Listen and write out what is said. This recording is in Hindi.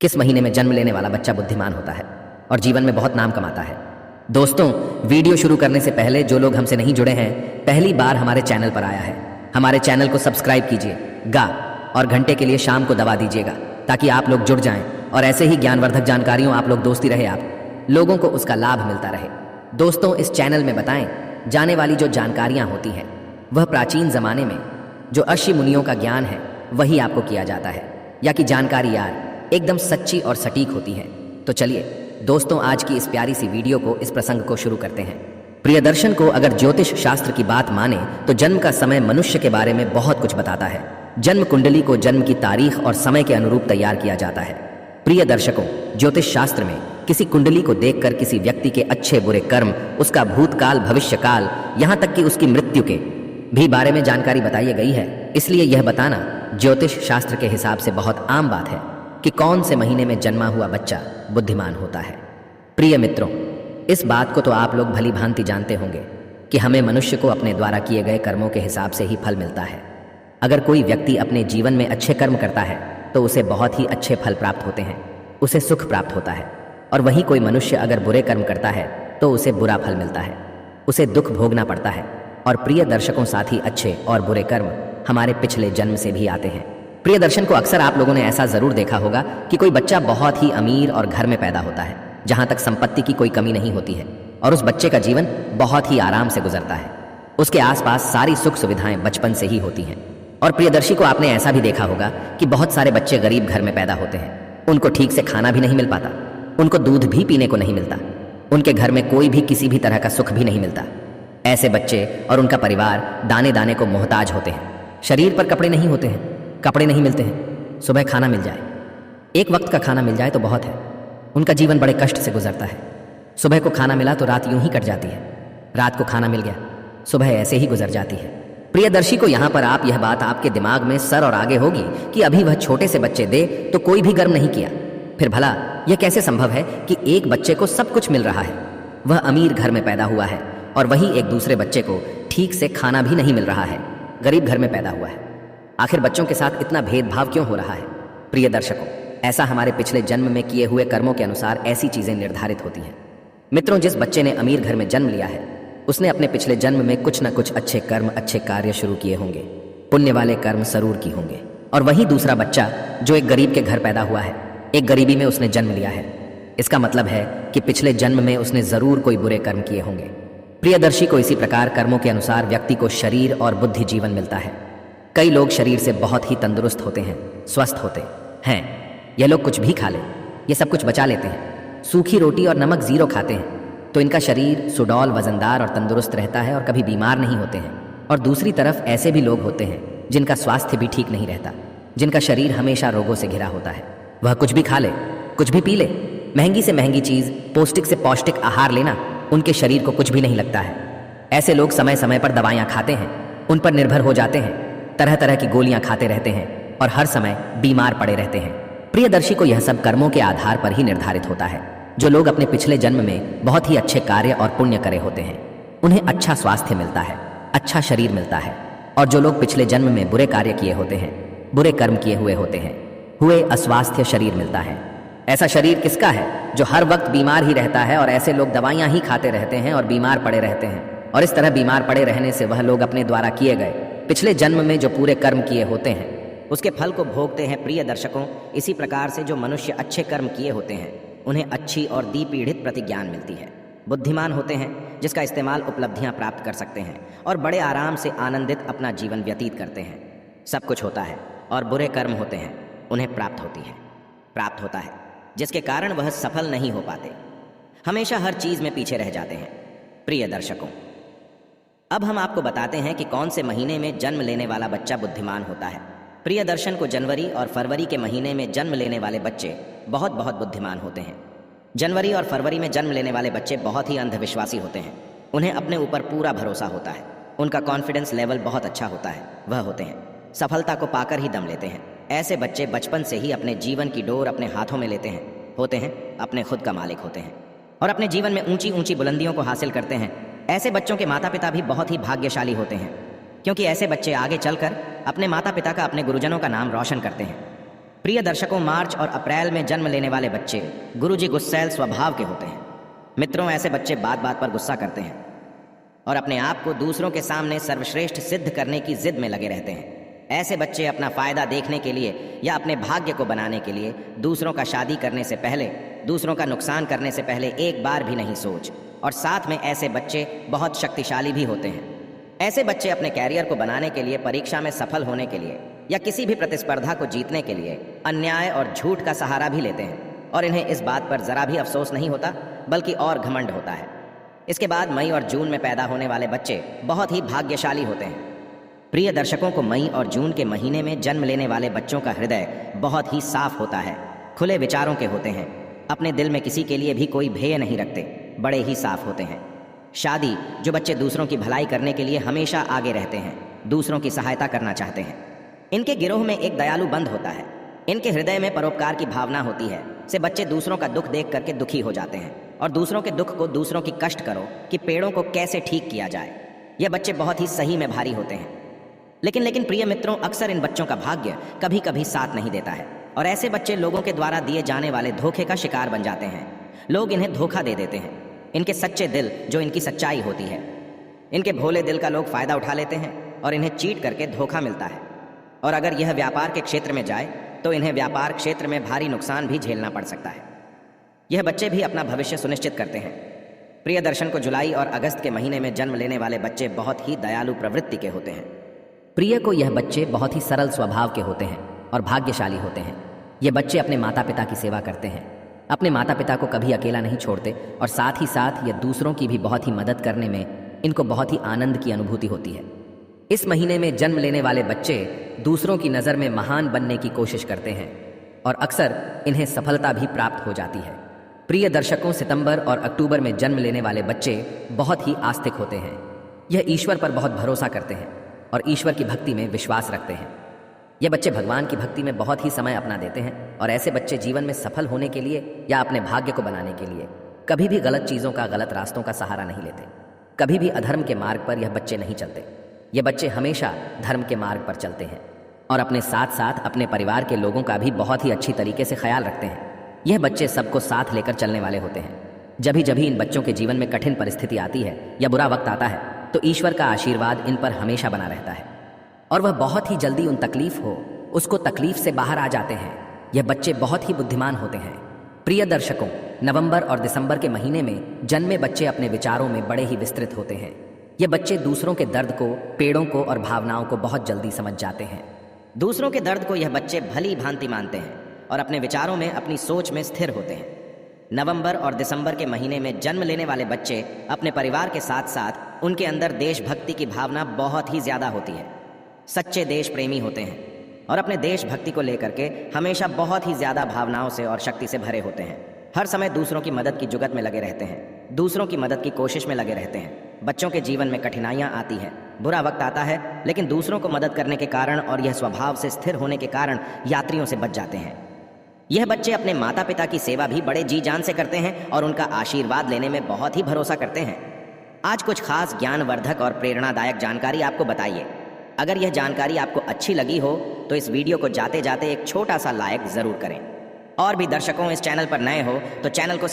किस महीने में जन्म लेने वाला बच्चा बुद्धिमान होता है और जीवन में बहुत नाम कमाता है। दोस्तों, वीडियो शुरू करने से पहले जो लोग हमसे नहीं जुड़े हैं, पहली बार हमारे चैनल पर आया है, हमारे चैनल को सब्सक्राइब कीजिएगा और घंटे के लिए शाम को दबा दीजिएगा ताकि आप लोग जुड़ जाएं और ऐसे ही ज्ञानवर्धक जानकारियों आप लोग दोस्ती रहे, आप लोगों को उसका लाभ मिलता रहे। दोस्तों, इस चैनल में बताएं जाने वाली जो जानकारियाँ होती हैं वह प्राचीन ज़माने में जो ऋषि मुनियों का ज्ञान है वही आपको किया जाता है, या कि जानकारी यार एकदम सच्ची और सटीक होती है। तो चलिए दोस्तों, आज की इस प्यारी सी वीडियो को, इस प्रसंग को शुरू करते हैं। प्रियदर्शन को अगर ज्योतिष शास्त्र की बात माने तो जन्म का समय मनुष्य के बारे में बहुत कुछ बताता है। जन्म कुंडली को जन्म की तारीख और समय के अनुरूप तैयार किया जाता है। प्रिय दर्शकों, ज्योतिष शास्त्र में किसी कुंडली को देखकर किसी व्यक्ति के अच्छे बुरे कर्म, उसका भूतकाल, भविष्यकाल, यहाँ तक कि उसकी मृत्यु के भी बारे में जानकारी बताई गई है। इसलिए यह बताना ज्योतिष शास्त्र के हिसाब से बहुत आम बात है कि कौन से महीने में जन्मा हुआ बच्चा बुद्धिमान होता है। प्रिय मित्रों, इस बात को तो आप लोग भली भांति जानते होंगे कि हमें मनुष्य को अपने द्वारा किए गए कर्मों के हिसाब से ही फल मिलता है। अगर कोई व्यक्ति अपने जीवन में अच्छे कर्म करता है तो उसे बहुत ही अच्छे फल प्राप्त होते हैं, उसे सुख प्राप्त होता है। और वहीं कोई मनुष्य अगर बुरे कर्म करता है तो उसे बुरा फल मिलता है, उसे दुख भोगना पड़ता है। और प्रिय दर्शकों, साथ ही अच्छे और बुरे कर्म हमारे पिछले जन्म से भी आते हैं। प्रिय दर्शन को अक्सर आप लोगों ने ऐसा जरूर देखा होगा कि कोई बच्चा बहुत ही अमीर और घर में पैदा होता है जहां तक संपत्ति की कोई कमी नहीं होती है, और उस बच्चे का जीवन बहुत ही आराम से गुजरता है। उसके आसपास सारी सुख सुविधाएं बचपन से ही होती हैं। और प्रियदर्शी को आपने ऐसा भी देखा होगा कि बहुत सारे बच्चे गरीब घर में पैदा होते हैं, उनको ठीक से खाना भी नहीं मिल पाता, उनको दूध भी पीने को नहीं मिलता, उनके घर में कोई भी किसी भी तरह का सुख भी नहीं मिलता। ऐसे बच्चे और उनका परिवार दाने दाने को मोहताज होते हैं। शरीर पर कपड़े नहीं होते हैं, कपड़े नहीं मिलते हैं, सुबह खाना मिल जाए, एक वक्त का खाना मिल जाए तो बहुत है। उनका जीवन बड़े कष्ट से गुजरता है। सुबह को खाना मिला तो रात यूं ही कट जाती है, रात को खाना मिल गया, सुबह ऐसे ही गुजर जाती है। प्रियदर्शी को यहाँ पर आप यह बात आपके दिमाग में सर और आगे होगी कि अभी वह छोटे से बच्चे दे तो कोई भी कर्म नहीं किया, फिर भला यह कैसे संभव है कि एक बच्चे को सब कुछ मिल रहा है, वह अमीर घर में पैदा हुआ है, और वही एक दूसरे बच्चे को ठीक से खाना भी नहीं मिल रहा है, गरीब घर में पैदा हुआ है। आखिर बच्चों के साथ इतना भेदभाव क्यों हो रहा है? प्रिय दर्शकों, ऐसा हमारे पिछले जन्म में किए हुए कर्मों के अनुसार ऐसी चीजें निर्धारित होती हैं। मित्रों, जिस बच्चे ने अमीर घर में जन्म लिया है उसने अपने पिछले जन्म में कुछ न कुछ अच्छे कर्म, अच्छे कार्य शुरू किए होंगे, पुण्य वाले कर्म जरूर किए होंगे। और वहीं दूसरा बच्चा जो एक गरीब के घर पैदा हुआ है, एक गरीबी में उसने जन्म लिया है, इसका मतलब है कि पिछले जन्म में उसने जरूर कोई बुरे कर्म किए होंगे। प्रियदर्शी को इसी प्रकार कर्मों के अनुसार व्यक्ति को शरीर और बुद्धि जीवन मिलता है। कई लोग शरीर से बहुत ही तंदुरुस्त होते हैं, स्वस्थ होते हैं। ये लोग कुछ भी खा ले, ये सब कुछ बचा लेते हैं। सूखी रोटी और नमक जीरो खाते हैं तो इनका शरीर सुडौल, वजनदार और तंदुरुस्त रहता है और कभी बीमार नहीं होते हैं। और दूसरी तरफ ऐसे भी लोग होते हैं जिनका स्वास्थ्य भी ठीक नहीं रहता, जिनका शरीर हमेशा रोगों से घिरा होता है। वह कुछ भी खा ले, कुछ भी पी ले, महंगी से महंगी चीज, पौष्टिक से पौष्टिक आहार लेना उनके शरीर को कुछ भी नहीं लगता है। ऐसे लोग समय समय पर दवाइयाँ खाते हैं, उन पर निर्भर हो जाते हैं, तरह तरह की गोलियां खाते रहते हैं और हर समय बीमार पड़े रहते हैं। प्रियदर्शी को यह सब कर्मों के आधार पर ही निर्धारित होता है। जो लोग अपने पिछले जन्म में बहुत ही अच्छे कार्य और पुण्य करे होते हैं उन्हें अच्छा स्वास्थ्य मिलता है, अच्छा शरीर मिलता है। और जो लोग पिछले जन्म में बुरे कार्य किए होते हैं, बुरे कर्म किए हुए होते हैं, हुए अस्वास्थ्य शरीर मिलता है। ऐसा शरीर किसका है? जो हर वक्त बीमार ही रहता है, और ऐसे लोग दवाइयां ही खाते रहते हैं और बीमार पड़े रहते हैं। और इस तरह बीमार पड़े रहने से वह लोग अपने द्वारा किए गए पिछले जन्म में जो पूरे कर्म किए होते हैं उसके फल को भोगते हैं। प्रिय दर्शकों, इसी प्रकार से जो मनुष्य अच्छे कर्म किए होते हैं उन्हें अच्छी और दीपीड़ित प्रतिज्ञान मिलती है, बुद्धिमान होते हैं, जिसका इस्तेमाल उपलब्धियां प्राप्त कर सकते हैं और बड़े आराम से आनंदित अपना जीवन व्यतीत करते हैं। सब कुछ होता है और बुरे कर्म होते हैं, उन्हें प्राप्त होता है, जिसके कारण वह सफल नहीं हो पाते, हमेशा हर चीज में पीछे रह जाते हैं। प्रिय दर्शकों, अब हम आपको बताते हैं कि कौन से महीने में जन्म लेने वाला बच्चा बुद्धिमान होता है। प्रिय दर्शन को जनवरी और फरवरी के महीने में जन्म लेने वाले बच्चे बहुत बुद्धिमान होते हैं। जनवरी और फरवरी में जन्म लेने वाले बच्चे बहुत ही अंधविश्वासी होते हैं, उन्हें अपने ऊपर पूरा भरोसा होता है, उनका कॉन्फिडेंस लेवल बहुत अच्छा होता है, वह होते हैं सफलता को पाकर ही दम लेते हैं। ऐसे बच्चे बचपन से ही अपने जीवन की डोर अपने हाथों में लेते हैं, होते हैं अपने खुद का मालिक होते हैं और अपने जीवन में ऊंची ऊंची बुलंदियों को हासिल करते हैं। ऐसे बच्चों के माता पिता भी बहुत ही भाग्यशाली होते हैं, क्योंकि ऐसे बच्चे आगे चलकर अपने माता पिता का, अपने गुरुजनों का नाम रोशन करते हैं। प्रिय दर्शकों, मार्च और अप्रैल में जन्म लेने वाले बच्चे गुरुजी गुस्सैल स्वभाव के होते हैं। मित्रों, ऐसे बच्चे बात बात पर गुस्सा करते हैं और अपने आप को दूसरों के सामने सर्वश्रेष्ठ सिद्ध करने की जिद में लगे रहते हैं। ऐसे बच्चे अपना फायदा देखने के लिए या अपने भाग्य को बनाने के लिए दूसरों का शादी करने से पहले, दूसरों का नुकसान करने से पहले एक बार भी नहीं सोच, और साथ में ऐसे बच्चे बहुत शक्तिशाली भी होते हैं। ऐसे बच्चे अपने कैरियर को बनाने के लिए, परीक्षा में सफल होने के लिए या किसी भी प्रतिस्पर्धा को जीतने के लिए अन्याय और झूठ का सहारा भी लेते हैं, और इन्हें इस बात पर जरा भी अफसोस नहीं होता, बल्कि और घमंड होता है। इसके बाद मई और जून में पैदा होने वाले बच्चे बहुत ही भाग्यशाली होते हैं। प्रिय दर्शकों को, मई और जून के महीने में जन्म लेने वाले बच्चों का हृदय बहुत ही साफ होता है, खुले विचारों के होते हैं, अपने दिल में किसी के लिए भी कोई भय नहीं रखते, बड़े ही साफ होते हैं। शादी, जो बच्चे दूसरों की भलाई करने के लिए हमेशा आगे रहते हैं, दूसरों की सहायता करना चाहते हैं। इनके गिरोह में एक दयालु बंद होता है, इनके हृदय में परोपकार की भावना होती है। से बच्चे दूसरों का दुख देख करके दुखी हो जाते हैं और दूसरों के दुख को, दूसरों की कष्ट करो कि पेड़ों को कैसे ठीक किया जाए। ये बच्चे बहुत ही सही में भारी होते हैं। लेकिन प्रिय मित्रों, अक्सर इन बच्चों का भाग्य कभी कभी साथ नहीं देता है, और ऐसे बच्चे लोगों के द्वारा दिए जाने वाले धोखे का शिकार बन जाते हैं। लोग इन्हें धोखा दे देते हैं। इनके सच्चे दिल, जो इनकी सच्चाई होती है, इनके भोले दिल का लोग फायदा उठा लेते हैं और इन्हें चीट करके धोखा मिलता है। और अगर यह व्यापार के क्षेत्र में जाए तो इन्हें व्यापार क्षेत्र में भारी नुकसान भी झेलना पड़ सकता है। यह बच्चे भी अपना भविष्य सुनिश्चित करते हैं। प्रिय दर्शन को, जुलाई और अगस्त के महीने में जन्म लेने वाले बच्चे बहुत ही दयालु प्रवृत्ति के होते हैं। प्रिय को, यह बच्चे बहुत ही सरल स्वभाव के होते हैं और भाग्यशाली होते हैं। ये बच्चे अपने माता पिता की सेवा करते हैं, अपने माता पिता को कभी अकेला नहीं छोड़ते, और साथ ही साथ ये दूसरों की भी बहुत ही मदद करने में इनको बहुत ही आनंद की अनुभूति होती है। इस महीने में जन्म लेने वाले बच्चे दूसरों की नज़र में महान बनने की कोशिश करते हैं और अक्सर इन्हें सफलता भी प्राप्त हो जाती है। प्रिय दर्शकों, सितंबर और अक्टूबर में जन्म लेने वाले बच्चे बहुत ही आस्तिक होते हैं। यह ईश्वर पर बहुत भरोसा करते हैं और ईश्वर की भक्ति में विश्वास रखते हैं। ये बच्चे भगवान की भक्ति में बहुत ही समय अपना देते हैं, और ऐसे बच्चे जीवन में सफल होने के लिए या अपने भाग्य को बनाने के लिए कभी भी गलत चीज़ों का, गलत रास्तों का सहारा नहीं लेते। कभी भी अधर्म के मार्ग पर यह बच्चे नहीं चलते। ये बच्चे हमेशा धर्म के मार्ग पर चलते हैं और अपने साथ साथ अपने परिवार के लोगों का भी बहुत ही अच्छी तरीके से ख्याल रखते हैं। यह बच्चे सबको साथ लेकर चलने वाले होते हैं। जब भी इन बच्चों के जीवन में कठिन परिस्थिति आती है या बुरा वक्त आता है, तो ईश्वर का आशीर्वाद इन पर हमेशा बना रहता है और वह बहुत ही जल्दी उन तकलीफ हो, उसको तकलीफ से बाहर आ जाते हैं। यह बच्चे बहुत ही बुद्धिमान होते हैं। प्रिय दर्शकों, नवंबर और दिसंबर के महीने में जन्मे बच्चे अपने विचारों में बड़े ही विस्तृत होते हैं। ये बच्चे दूसरों के दर्द को, पेड़ों को और भावनाओं को बहुत जल्दी समझ जाते हैं। दूसरों के दर्द को यह बच्चे भली भांति मानते हैं और अपने विचारों में, अपनी सोच में स्थिर होते हैं। नवंबर और दिसंबर के महीने में जन्म लेने वाले बच्चे अपने परिवार के साथ साथ उनके अंदर देशभक्ति की भावना बहुत ही ज्यादा होती है। सच्चे देश प्रेमी होते हैं और अपने देशभक्ति को लेकर के हमेशा बहुत ही ज्यादा भावनाओं से और शक्ति से भरे होते हैं। हर समय दूसरों की मदद की जुगत में लगे रहते हैं, दूसरों की मदद की कोशिश में लगे रहते हैं। बच्चों के जीवन में कठिनाइयां आती हैं, बुरा वक्त आता है, लेकिन दूसरों को मदद करने के कारण और यह स्वभाव से स्थिर होने के कारण यात्रियों से बच जाते हैं। यह बच्चे अपने माता पिता की सेवा भी बड़े जी जान से करते हैं और उनका आशीर्वाद लेने में बहुत ही भरोसा करते हैं। आज कुछ खास ज्ञानवर्धक और प्रेरणादायक जानकारी आपको बताइए। अगर यह जानकारी आपको अच्छी लगी हो तो इस वीडियो को जाते जाते एक छोटा सा लाइक जरूर करें, और भी दर्शकों इस चैनल पर नए हो तो चैनल को